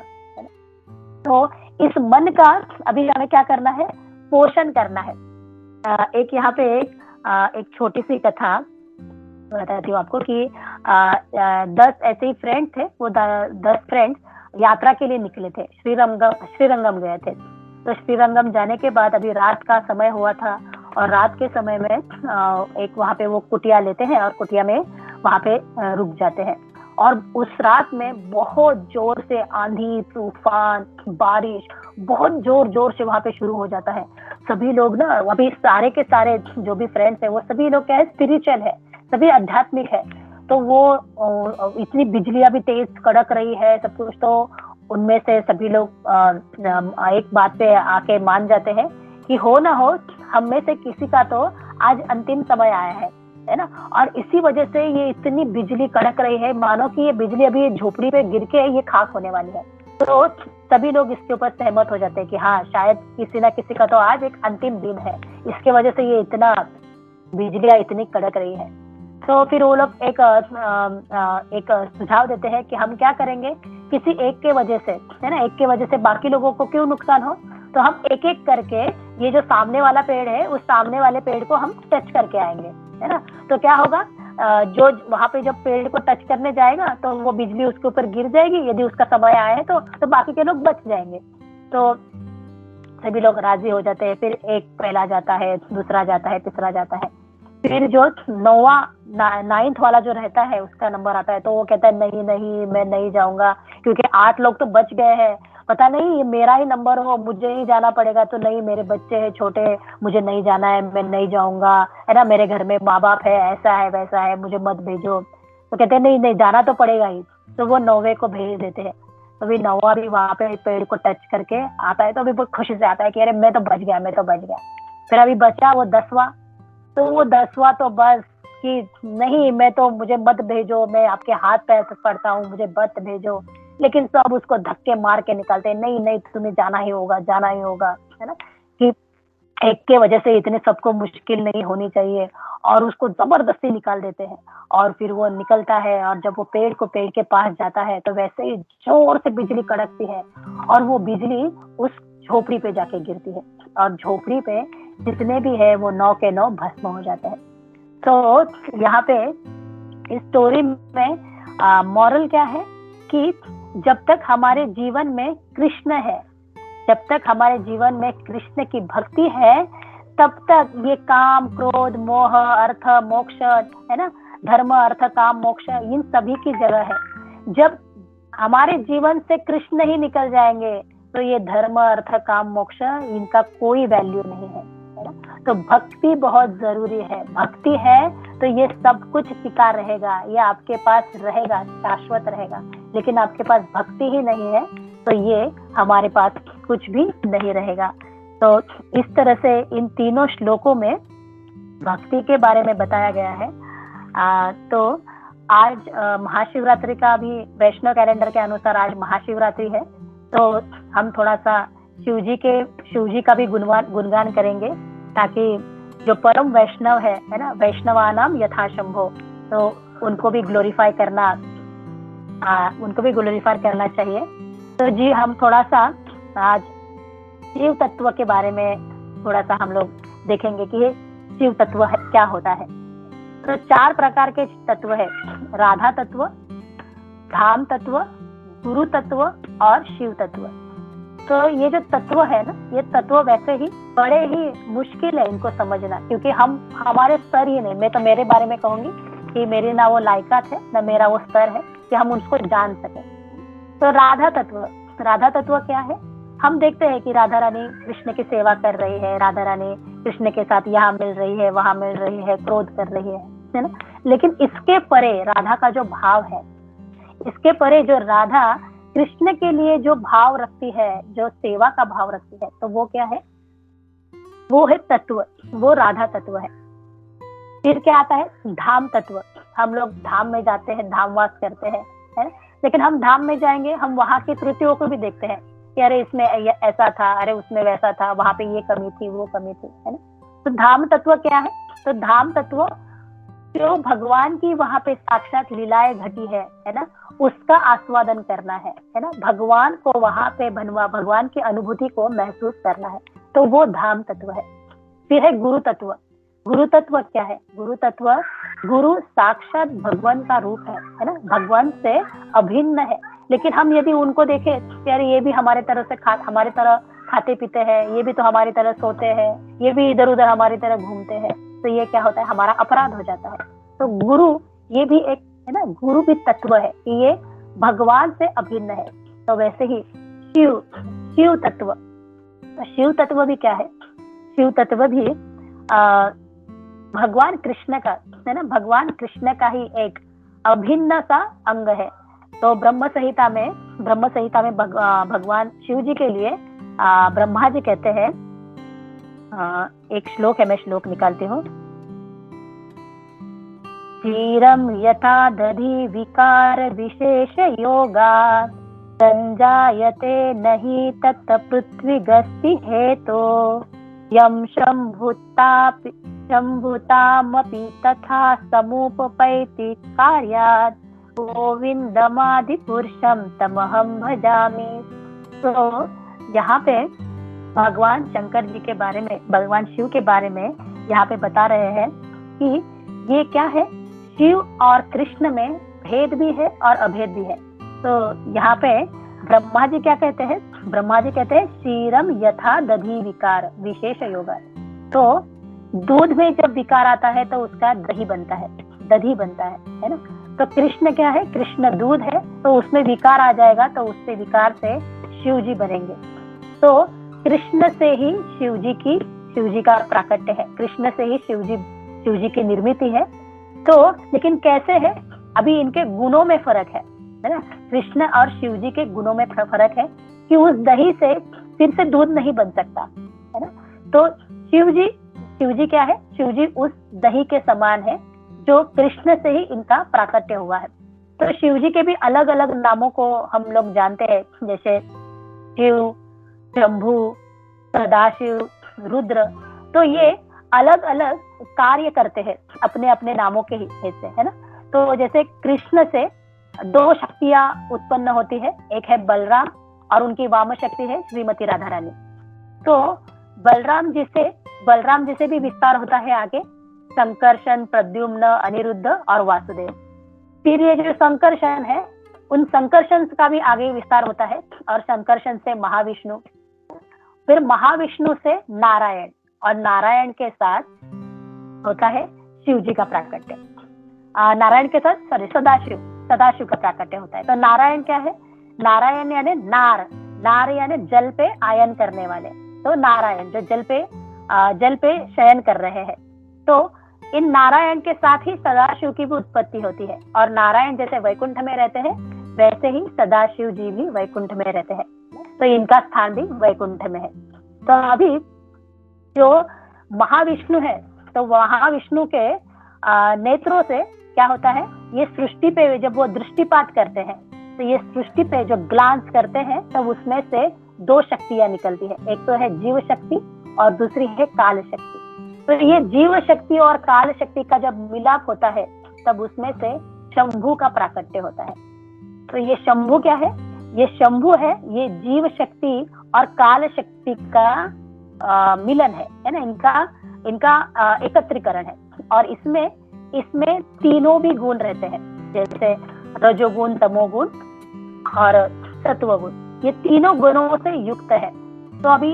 तो इस मन का अभी हमें क्या करना है, पोषण करना है। एक यहाँ पे एक छोटी सी कथा बताती हूँ आपको कि 10 ऐसे ही फ्रेंड थे। वो 10 फ्रेंड्स यात्रा के लिए निकले थे, श्रीरंगम गए थे। तो श्रीरंगम जाने के बाद अभी रात का समय हुआ था, और रात के समय में एक वहाँ पे वो कुटिया लेते हैं और कुटिया में वहाँ पे रुक जाते हैं। और उस रात में बहुत जोर से आंधी, तूफान, बारिश बहुत जोर जोर से वहाँ पे शुरू हो जाता है। सभी लोग ना, अभी सारे के सारे जो भी फ्रेंड्स है वो सभी लोग क्या है, स्पिरिचुअल है, सभी आध्यात्मिक है। तो वो इतनी बिजलियां भी तेज कड़क रही है सब कुछ, तो उनमें से सभी लोग एक बात पे आके मान जाते हैं कि हो ना हो हम में से किसी का तो आज अंतिम समय आया है ना। और इसी वजह से ये इतनी बिजली कड़क रही है, मानो कि ये बिजली अभी झोपड़ी पे गिर के ये खाक होने वाली है। तो सभी लोग इसके ऊपर सहमत हो जाते हैं कि हाँ, शायद किसी ना किसी का तो आज एक अंतिम दिन है, इसके वजह से ये इतना बिजलियां इतनी कड़क रही है। तो फिर वो लोग एक सुझाव देते हैं कि हम क्या करेंगे, किसी एक के वजह से, है ना, एक के वजह से बाकी लोगों को क्यों नुकसान हो, तो हम एक एक करके ये जो सामने वाला पेड़ है उस सामने वाले पेड़ को हम टच करके आएंगे, है ना। तो क्या होगा, जो वहां पे जब पेड़ को टच करने जाएगा तो वो बिजली उसके ऊपर गिर जाएगी, यदि उसका समय आया है तो बाकी के लोग बच जाएंगे। तो सभी लोग राजी हो जाते हैं। फिर एक पहला जाता है, दूसरा जाता है, तीसरा जाता है। फिर जो 9वां वाला जो रहता है उसका नंबर आता है, तो वो कहता है नहीं नहीं मैं नहीं जाऊंगा, क्योंकि 8 लोग तो बच गए हैं, पता नहीं ये मेरा ही नंबर हो, मुझे ही जाना पड़ेगा। तो नहीं, मेरे बच्चे हैं छोटे, मुझे नहीं जाना है, मैं नहीं जाऊंगा, है ना, मेरे घर में माँ बाप है, ऐसा है वैसा है, मुझे मत भेजो। तो कहते हैं नहीं नहीं जाना तो पड़ेगा ही। तो वो 9वें को भेज देते हैं। तो भी 9वां भी वहां पे पेड़ को टच करके आता है, तो अभी बहुत खुशी से आता है कि अरे मैं तो बच गया, मैं तो बच गया। फिर अभी बचा वो 10वां, तो वो 10वां तो बस कि नहीं, मैं तो, मुझे मत भेजो, मैं आपके हाथ पैर पड़ता हूँ, मुझे मत भेजो। लेकिन सब उसको धक्के मार के निकालते हैं, नहीं नहीं तुम्हें जाना ही होगा, जाना ही होगा, है ना, कि एक के वजह से इतने सबको मुश्किल नहीं होनी चाहिए, और उसको जबरदस्ती निकाल देते हैं। और फिर वो निकलता है, और जब वो पेड़ के पास जाता है तो वैसे ही जोर से बिजली कड़कती है, और वो बिजली उस झोपड़ी पे जाके गिरती है, और झोपड़ी पे जितने भी है वो 9 के 9 भस्म हो जाते हैं। तो यहाँ पे इस स्टोरी में मॉरल क्या है कि जब तक हमारे जीवन में कृष्ण है, जब तक हमारे जीवन में कृष्ण की भक्ति है, तब तक ये काम क्रोध मोह अर्थ मोक्ष, है ना, धर्म अर्थ काम मोक्ष, इन सभी की जगह है। जब हमारे जीवन से कृष्ण ही निकल जाएंगे तो ये धर्म अर्थ काम मोक्ष इनका कोई वैल्यू नहीं है ना। तो भक्ति बहुत जरूरी है, भक्ति है तो ये सब कुछ टिका रहेगा, ये आपके पास रहेगा, शाश्वत रहेगा। लेकिन आपके पास भक्ति ही नहीं है तो ये हमारे पास कुछ भी नहीं रहेगा। तो इस तरह से इन तीनों श्लोकों में भक्ति के बारे में बताया गया है। तो आज महाशिवरात्रि का भी वैष्णव कैलेंडर के अनुसार आज महाशिवरात्रि है, तो हम थोड़ा सा शिव जी का भी गुणगान करेंगे, ताकि जो परम वैष्णव है ना, वैष्णवानाम यथा शंभो, तो उनको भी ग्लोरीफाई करना चाहिए। तो जी हम थोड़ा सा आज शिव तत्व के बारे में थोड़ा सा हम लोग देखेंगे कि ये शिव तत्व क्या होता है। तो 4 प्रकार के तत्व है, राधा तत्व, धाम तत्व, गुरु तत्व और शिव तत्व। तो ये जो तत्व है ना, ये तत्व वैसे ही बड़े ही मुश्किल है इनको समझना, क्योंकि हमारे स्तर ही नहीं, मैं तो मेरे बारे में कहूंगी कि मेरी ना वो लायकात है ना मेरा वो स्तर है कि हम उसको जान सके। तो राधा तत्व क्या है? हम देखते हैं कि राधा रानी कृष्ण की सेवा कर रही है, राधा रानी कृष्ण के साथ यहाँ मिल रही है, वहां मिल रही है, क्रोध कर रही है ना। लेकिन इसके परे राधा का जो भाव है, इसके परे जो राधा कृष्ण के लिए जो भाव रखती है, जो सेवा का भाव रखती है, तो वो क्या है? वो है तत्व, वो राधा तत्व है। फिर क्या आता है? धाम तत्व। हम लोग धाम में जाते हैं, धामवास करते हैं, है? लेकिन हम धाम में जाएंगे, हम वहां की त्रुटियों को भी देखते हैं कि अरे इसमें ऐसा था, अरे उसमें वैसा था, वहां पे ये कमी थी, वो कमी थी, है ना। तो धाम तत्व क्या है? तो धाम तत्व जो भगवान की वहां पे साक्षात लीलाएं घटी है ना, उसका आस्वादन करना है ना, भगवान को वहां पे भगवान की अनुभूति को महसूस करना है, तो वो धाम तत्व है। फिर है गुरु तत्व। गुरु तत्व क्या है? गुरु साक्षात भगवान का रूप है ना, भगवान से अभिन्न है। लेकिन हम यदि उनको देखें, यार ये भी हमारे तरह खाते पीते हैं, ये भी तो हमारी तरह सोते हैं, ये भी इधर उधर हमारी तरह घूमते हैं, तो ये क्या होता है? हमारा अपराध हो जाता है। तो गुरु ये भी एक है ना, गुरु भी तत्व है कि ये भगवान से अभिन्न है। तो वैसे ही शिव तत्व, तो शिव तत्व भी क्या है? शिव तत्व भी भगवान कृष्ण का है ना, भगवान कृष्ण का ही एक अभिन्न सा अंग है। तो ब्रह्म संहिता में भगवान शिव जी के लिए ब्रह्मा जी कहते हैं, एक श्लोक है, मैं श्लोक निकालती हूँ। धीरम यथा दधि विकार विशेष योगा संजायते नहीं तत् पृथ्वी गस्ति हेतो यम शंभुतामपि तथा समुपपैति कार्यात् गोविंदमादि पुरुषम तमहम भजामि। तो यहाँ पे भगवान शंकर जी के बारे में, भगवान शिव के बारे में यहाँ पे बता रहे हैं कि ये क्या है, शिव और कृष्ण में भेद भी है और अभेद भी है। तो यहाँ पे ब्रह्मा जी क्या कहते हैं? ब्रह्मा जी कहते हैं क्षीरम यथा दधि विकार विशेष योगा। तो दूध में जब विकार आता है तो उसका दही बनता है ना। तो कृष्ण क्या है? कृष्ण दूध है, तो उसमें विकार आ जाएगा, तो उससे विकार से शिव जी बनेंगे। तो कृष्ण से ही शिव जी का प्राकट्य है, कृष्ण से ही शिव जी की निर्मिति है। तो लेकिन कैसे है? अभी इनके गुणों में फर्क है ना, कृष्ण और शिव जी के गुणों में फर्क है कि उस दही से फिर से दूध नहीं बन सकता, है ना। तो शिव शिव जी क्या है, शिव जी उस दही के समान है जो कृष्ण से ही इनका प्राकट्य हुआ है। तो शिव जी के भी अलग अलग नामों को हम लोग जानते हैं, जैसे शिव, शंभु, सदाशिव, रुद्र। तो ये अलग अलग कार्य करते हैं अपने अपने नामों के हिस्से से, है ना। तो जैसे कृष्ण से दो शक्तियां उत्पन्न होती है, एक है बलराम और उनकी वाम शक्ति है श्रीमती राधा रानी। तो बलराम जी से भी विस्तार होता है आगे, संकर्षण, प्रद्युम्न, अनिरुद्ध और वासुदेव। फिर ये जो संकर्षण है, उन संकर्षण का भी आगे विस्तार होता है, और संकर्षण से महाविष्णु, फिर महाविष्णु से नारायण, और नारायण के साथ होता है शिव जी का प्राकट्य। नारायण के साथ सदाशिव का प्राकट्य होता है। तो नारायण क्या है, नारायण यानी नार यानी जल पे आयन करने वाले। तो नारायण जो जल पे शयन कर रहे हैं। तो इन नारायण के साथ ही सदाशिव की भी उत्पत्ति होती है, और नारायण जैसे वैकुंठ में रहते हैं वैसे ही सदाशिव जी भी वैकुंठ में रहते हैं। तो इनका स्थान भी वैकुंठ में है। तो अभी जो महाविष्णु है, तो महाविष्णु के नेत्रों से क्या होता है, ये सृष्टि पे जब वो दृष्टिपात करते हैं, तो ये सृष्टि पे जो ग्लांस करते हैं, तब उसमें से दो शक्तियां निकलती है, एक तो है जीव शक्ति और दूसरी है काल शक्ति। तो ये जीव शक्ति और काल शक्ति का जब मिलाप होता है, तब उसमें से शंभु का प्राकट्य होता है। तो ये शंभु क्या है, ये शंभु है, ये जीव शक्ति और काल शक्ति का मिलन है ना, इनका एकत्रीकरण है। और इसमें तीनों भी गुण रहते हैं, जैसे रजोगुण, तमोगुण और सत्वगुण, ये तीनों गुणों से युक्त है। तो अभी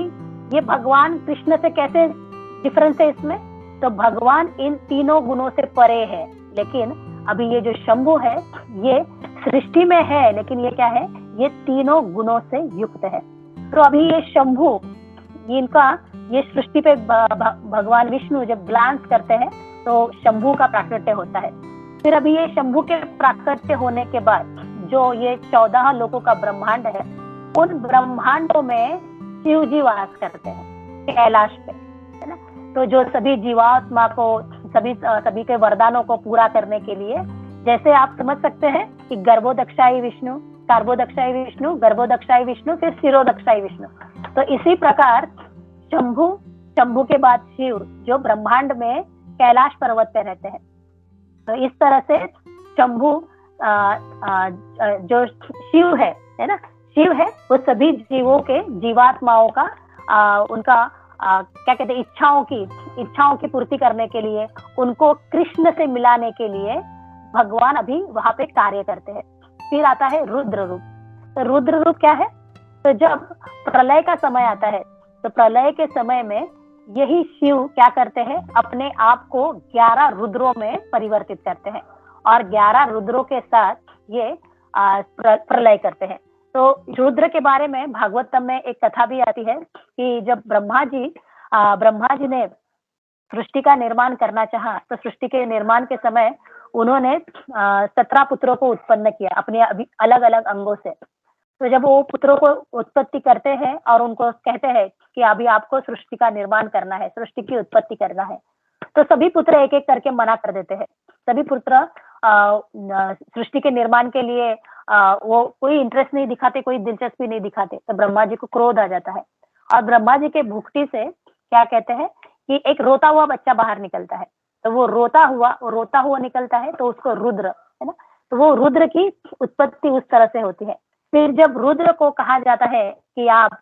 ये भगवान कृष्ण से कैसे डिफरेंस है इसमें, तो भगवान इन तीनों गुणों से परे है, लेकिन अभी ये जो शंभु है ये सृष्टि में है, लेकिन ये क्या है, ये तीनों गुणों से युक्त है। तो अभी ये शंभु, ये सृष्टि पे भगवान विष्णु जब ग्लांस करते हैं तो शंभु का प्राकट्य होता है। फिर अभी ये शंभु के प्राकट्य होने के बाद जो ये 14 लोकों का ब्रह्मांड है, उन ब्रह्मांडों में शिव जी वास करते हैं कैलाश पे, है ना। तो जो सभी जीवात्मा को, सभी के वरदानों को पूरा करने के लिए, जैसे आप समझ सकते हैं कि गर्भोदक्षाई विष्णु, गर्भोदक्षाई विष्णु, फिर शिरोदक्षाई विष्णु। तो इसी प्रकार शंभु के बाद शिव जो ब्रह्मांड में कैलाश पर्वत पे रहते हैं। तो इस तरह से शंभु जो शिव है ना, शिव है वो सभी जीवों के, जीवात्माओं का उनका क्या कहते हैं, इच्छाओं की पूर्ति करने के लिए, उनको कृष्ण से मिलाने के लिए भगवान अभी वहां पे कार्य करते हैं। फिर आता है रुद्र रूप। तो रुद्र रूप क्या है, तो जब प्रलय का समय आता है, तो प्रलय के समय में यही शिव क्या करते हैं, अपने आप को 11 रुद्रों में परिवर्तित करते हैं, और 11 रुद्रों के साथ ये प्रलय करते हैं। तो रुद्र के बारे में भागवतम में एक कथा भी आती है कि जब ब्रह्मा जी ने सृष्टि का निर्माण करना चाहा, तो सृष्टि के निर्माण के समय उन्होंने 17 पुत्रों को उत्पन्न किया अपने अलग अलग अंगों से। तो जब वो पुत्रों को उत्पत्ति करते हैं और उनको कहते हैं कि अभी आपको सृष्टि का निर्माण करना है, सृष्टि की उत्पत्ति करना है, तो सभी पुत्र एक एक करके मना कर देते हैं। सभी पुत्र सृष्टि के निर्माण के लिए वो कोई इंटरेस्ट नहीं दिखाते, कोई दिलचस्पी नहीं दिखाते। तो ब्रह्मा जी को क्रोध आ जाता है, और ब्रह्मा जी के भुक्ति से क्या कहते हैं कि एक रोता हुआ बच्चा बाहर निकलता है। तो वो रोता हुआ निकलता है, तो उसको रुद्र, है ना। तो वो रुद्र की उत्पत्ति उस तरह से होती है। फिर जब रुद्र को कहा जाता है कि आप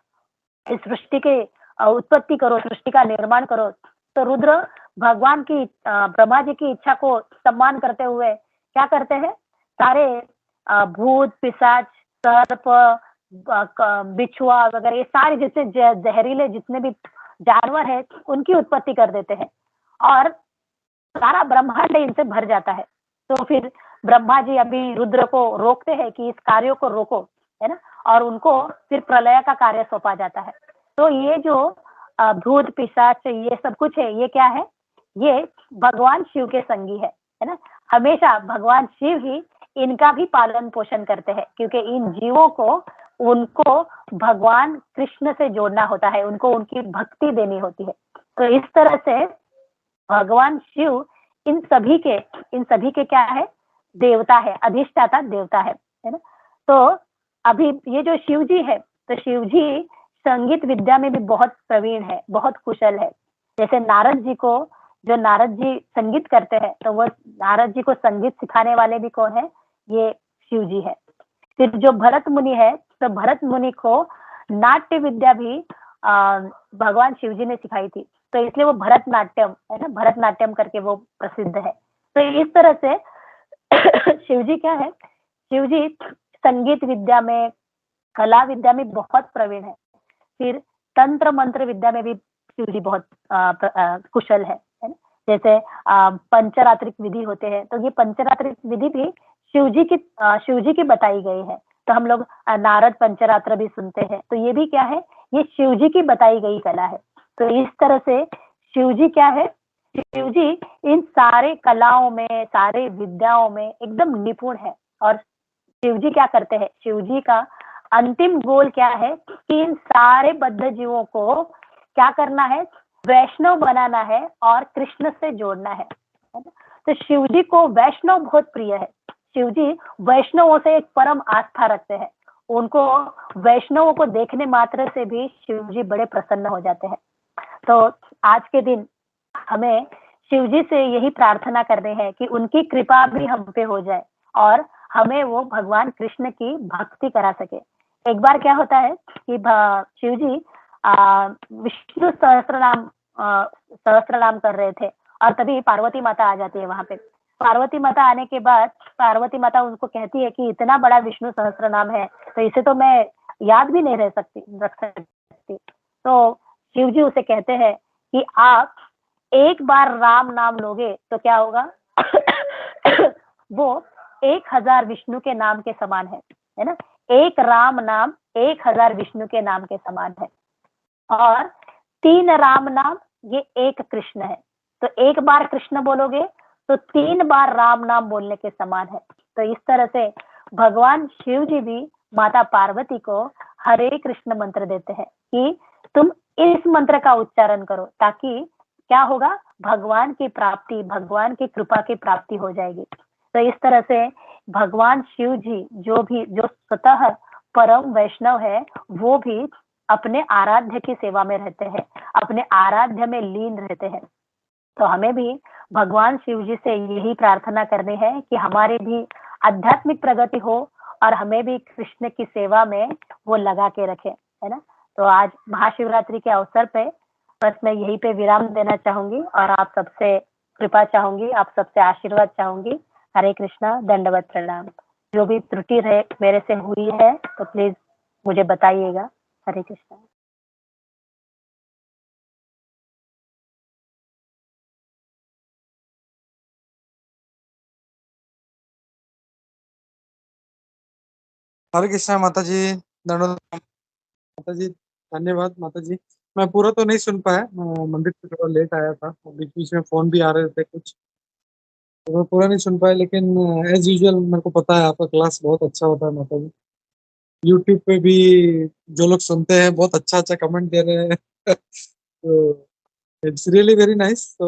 इस सृष्टि के उत्पत्ति करो, सृष्टि का निर्माण करो, तो रुद्र भगवान की, ब्रह्मा जी की इच्छा को सम्मान करते हुए क्या करते हैं, सारे भूत, पिशाच, सर्प, बिछुआ वगैरह, ये सारे जितने जहरीले जितने भी जानवर है, उनकी उत्पत्ति कर देते हैं, और सारा ब्रह्मांड इनसे भर जाता है। तो फिर ब्रह्मा जी अभी रुद्र को रोकते हैं कि इस कार्यों को रोको, है ना, और उनको फिर प्रलय का कार्य सौंपा जाता है। तो ये जो भूत, पिशाच, ये सब कुछ है, ये क्या है, ये भगवान शिव के संगी है ना। हमेशा भगवान शिव ही इनका भी पालन पोषण करते हैं, क्योंकि इन जीवों को, उनको भगवान कृष्ण से जोड़ना होता है, उनको उनकी भक्ति देनी होती है। तो इस तरह से भगवान शिव इन सभी के क्या है, देवता है, अधिष्ठाता देवता है ना। तो अभी ये जो शिव जी है, तो शिव जी संगीत विद्या में भी बहुत प्रवीण है, बहुत कुशल है। जैसे नारद जी को, जो नारद जी संगीत करते हैं, तो वो नारद जी को संगीत सिखाने वाले भी कौन है, ये शिव जी है। फिर जो भरत मुनि है, तो भरत मुनि को नाट्य विद्या भी भगवान शिव जी ने सिखाई थी, तो इसलिए वो भरतनाट्यम है ना, भरतनाट्यम करके वो प्रसिद्ध है। तो इस तरह से शिव जी क्या है, शिव जी संगीत विद्या में, कला विद्या में बहुत प्रवीण है। फिर तंत्र मंत्र विद्या में भी शिव जी बहुत कुशल है ना। जैसे पंचरात्रिक विधि होते हैं, तो ये पंचरात्रिक विधि भी शिव जी की बताई गई है। तो हम लोग नारद पंचरात्र भी सुनते हैं, तो ये भी क्या है, ये शिव जी की बताई गई कला है। तो इस तरह से शिव जी क्या है, शिव जी इन सारे कलाओं में, सारे विद्याओं में एकदम निपुण है। और शिव जी क्या करते हैं, शिव जी का अंतिम गोल क्या है कि इन सारे बद्ध जीवों को क्या करना है, वैष्णव बनाना है और कृष्ण से जोड़ना है ना? तो शिव जी को वैष्णव बहुत प्रिय है। शिव जी वैष्णवों से एक परम आस्था रखते हैं। उनको वैष्णवों को देखने मात्र से भी शिव जी बड़े प्रसन्न हो जाते हैं। तो आज के दिन हमें शिव जी से यही प्रार्थना करनी है कि उनकी कृपा भी हम पे हो जाए और हमें वो भगवान कृष्ण की भक्ति करा सके। एक बार क्या होता है कि शिव जी विष्णु सहस्त्र नाम कर रहे थे और तभी पार्वती माता आ जाती है वहां पे। पार्वती माता आने के बाद पार्वती माता उनको कहती है कि इतना बड़ा विष्णु सहस्त्र नाम है, तो इसे तो मैं याद भी नहीं रख सकती। तो शिव जी उसे कहते हैं कि आप एक बार राम नाम लोगे तो क्या होगा वो 1000 विष्णु के नाम के समान है ना। एक राम नाम 1000 विष्णु के नाम के समान है। और 3 राम नाम ये एक कृष्ण है। तो एक बार कृष्ण बोलोगे तो 3 बार राम नाम बोलने के समान है। तो इस तरह से भगवान शिव जी भी माता पार्वती को हरे कृष्ण मंत्र देते हैं कि तुम इस मंत्र का उच्चारण करो, ताकि क्या होगा, भगवान की प्राप्ति, भगवान की कृपा की प्राप्ति हो जाएगी। तो इस तरह से भगवान शिव जी जो स्वतः परम वैष्णव है, वो भी अपने आराध्य की सेवा में रहते हैं, अपने आराध्य में लीन रहते हैं। तो हमें भी भगवान शिव जी से यही प्रार्थना करनी है कि हमारी भी आध्यात्मिक प्रगति हो और हमें भी कृष्ण की सेवा में वो लगा के रखे, है ना। तो आज महाशिवरात्रि के अवसर पे बस मैं यहीं पे विराम देना चाहूंगी और आप सबसे कृपा चाहूंगी, आप सबसे आशीर्वाद चाहूंगी। हरे कृष्णा, दंडवत प्रणाम। जो भी त्रुटि रहे मेरे से हुई है तो प्लीज मुझे बताइएगा। हरे कृष्णा। हरे कृष्णा माता जी। दंडोत माता जी, धन्यवाद माता जी। मैं पूरा तो नहीं सुन पाया, मैं मंदिर से थोड़ा लेट आया था, बीच बीच में फोन भी आ रहे थे कुछ, तो मैं पूरा नहीं सुन पाया। लेकिन एज यूजुअल मेरे को पता है आपका क्लास बहुत अच्छा होता है माता जी। यूट्यूब पे भी जो लोग सुनते हैं बहुत अच्छा अच्छा कमेंट दे रहे हैं तो इट्स रियली वेरी नाइस। तो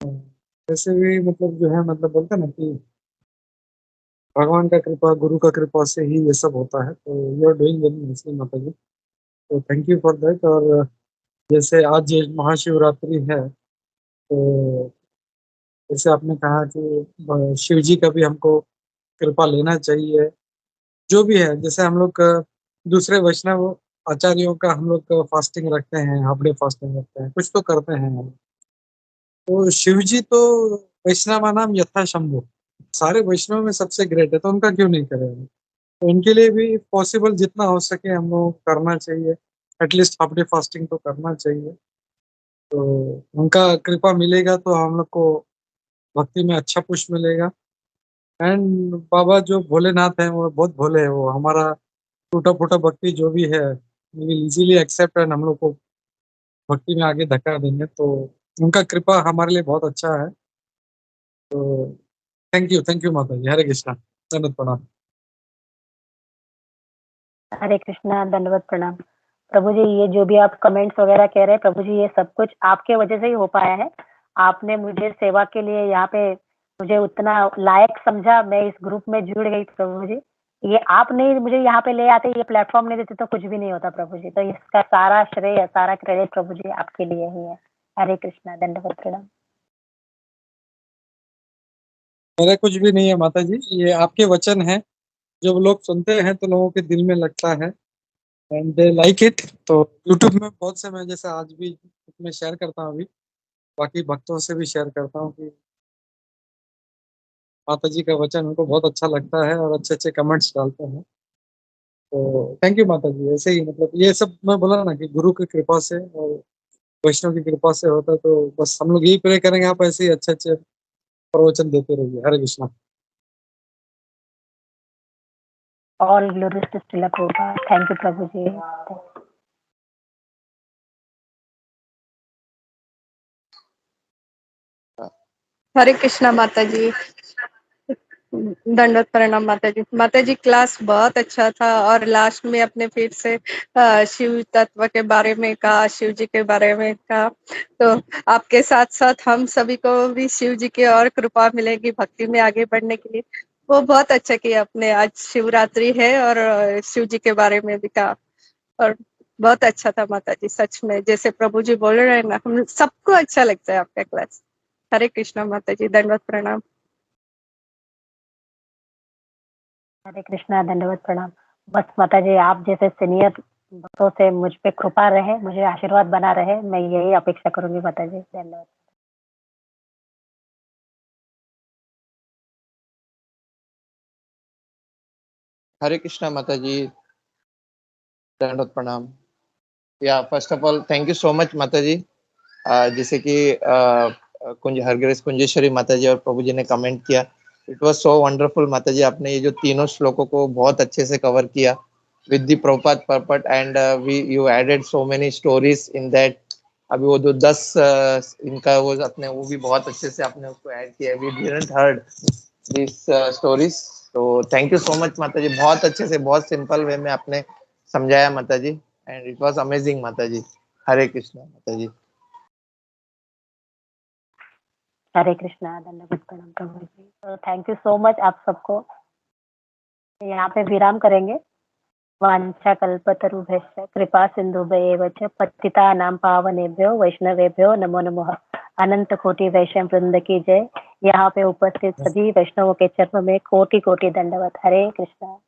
वैसे भी मतलब जो है, मतलब बोलते हैं ना कि भगवान का कृपा, गुरु का कृपा से ही ये सब होता है। तो you are doing very nicely माता जी, तो थैंक यू फॉर दैट। और जैसे आज ये महाशिवरात्रि है, तो जैसे आपने कहा कि शिव जी का भी हमको कृपा लेना चाहिए। जो भी है, जैसे हम लोग दूसरे वैष्णव आचार्यों का हम लोग फास्टिंग रखते हैं, हाफ डे फास्टिंग रखते हैं, कुछ तो करते हैं हम। तो शिव जी तो वैष्णव नाम यथा शंभु, सारे वैष्णव में सबसे ग्रेट है, तो उनका क्यों नहीं करेंगे। तो उनके लिए भी पॉसिबल जितना हो सके हम लोग करना चाहिए, एटलीस्ट हाफ डे फास्टिंग तो करना चाहिए। तो उनका कृपा मिलेगा तो हम लोग को भक्ति में अच्छा पुश मिलेगा। एंड बाबा जो भोलेनाथ हैं वो बहुत भोले हैं, वो हमारा टूटा फूटा भक्ति जो भी है विल इजीली एक्सेप्ट एंड हम लोग को भक्ति में आगे धक्का देंगे। तो उनका कृपा हमारे लिए बहुत अच्छा है। तो थैंक यू माता जी। हरे कृष्णा, दंडवत प्रणाम। हरे कृष्णा, दंडवत प्रणाम। प्रभु जी, ये जो भी आप कमेंट्स वगैरह कह रहे हैं, प्रभु जी ये सब कुछ आपके वजह से ही हो पाया है। आपने मुझे सेवा के लिए यहाँ पे मुझे उतना लायक समझा, मैं इस ग्रुप में जुड़ गई प्रभु जी। ये आप नहीं मुझे यहाँ पे ले आते, ये प्लेटफॉर्म नहीं देते तो कुछ भी नहीं होता प्रभु जी। तो इसका सारा श्रेय, सारा क्रेडिट प्रभु जी आपके लिए ही है। हरे कृष्णा, दंडवत प्रणाम। मेरा कुछ भी नहीं है माता जी, ये आपके वचन है, जब लोग सुनते हैं तो लोगों के दिल में लगता है एंड दे लाइक इट। तो यूट्यूब में बहुत से, मैं जैसे आज भी मैं शेयर करता हूँ, अभी बाकी भक्तों से भी शेयर करता हूँ कि माता जी का वचन उनको बहुत अच्छा लगता है और अच्छे अच्छे कमेंट्स डालते हैं। तो थैंक यू माता जी। ऐसे ही मतलब ये सब मैं बोला ना कि गुरु की कृपा से और वैष्णव की कृपा से होता है, तो बस हम लोग यही प्रे करेंगे आप ऐसे ही अच्छे अच्छे प्रवचन देते रहिए। Hare Krishna. All glories to Srila Prabhupada. Thank you प्रभु जी। हरे कृष्णा माता जी, दंडवत प्रणाम माता जी। माता जी क्लास बहुत अच्छा था और लास्ट में अपने फिर से शिव तत्व के बारे में कहा, शिव जी के बारे में कहा। तो आपके साथ साथ हम सभी को भी शिव जी की और कृपा मिलेगी भक्ति में आगे बढ़ने के लिए। वो बहुत अच्छा किया आपने। आज शिवरात्रि है और शिव जी के बारे में भी कहा और बहुत अच्छा था माता जी। सच में जैसे प्रभु जी बोल रहे हैं ना, हम सबको अच्छा लगता है आपका क्लास। हरे कृष्णा माता जी, दंडवत प्रणाम। हरे कृष्णा, दंडवत प्रणाम। बस माता जी आप जैसे सीनियर भक्तों से मुझ पे कृपा रहे, मुझे आशीर्वाद बना रहे, मैं यही अपेक्षा करूंगी माता जी। धन्यवाद। हरे कृष्णा माता जी, दंडवत प्रणाम। या first of all thank you so much माता जी। जैसे कि कुंज हरग्रेस कुंजेश्वरी माता जी और प्रभु जी ने कमेंट किया, इट वाज सो वंडरफुल माता जी। आपने ये जो तीनों श्लोकों को बहुत अच्छे से कवर किया with the Prabhupada purport and we you added so many stories in that. अभी वो जो 10 इनका वो अपने वो भी बहुत अच्छे से आपने उसको ऐड किया। We didn't heard this stories. तो थैंक यू सो मच माता जी, बहुत अच्छे से बहुत सिंपल वे में आपने समझाया माता जी एंड इट वाज अमेजिंग माता जी। हरे कृष्णा माता जी। हरे कृष्णा, दंडवत प्रणाम प्रभु जी। तो थैंक यू सो मच आप सबको। यहाँ पे विराम करेंगे। वांछा कल्पतरुभ्यश्च कृपा सिंधुभ्येव च पतितानां पावनेभ्यो वैष्णवेभ्यो नमो नमः। अनंत कोटि वैष्णव वृंद की जय। यहाँ पे उपस्थित सभी वैष्णवों के चरण में कोटि कोटि दंडवत। हरे कृष्णा।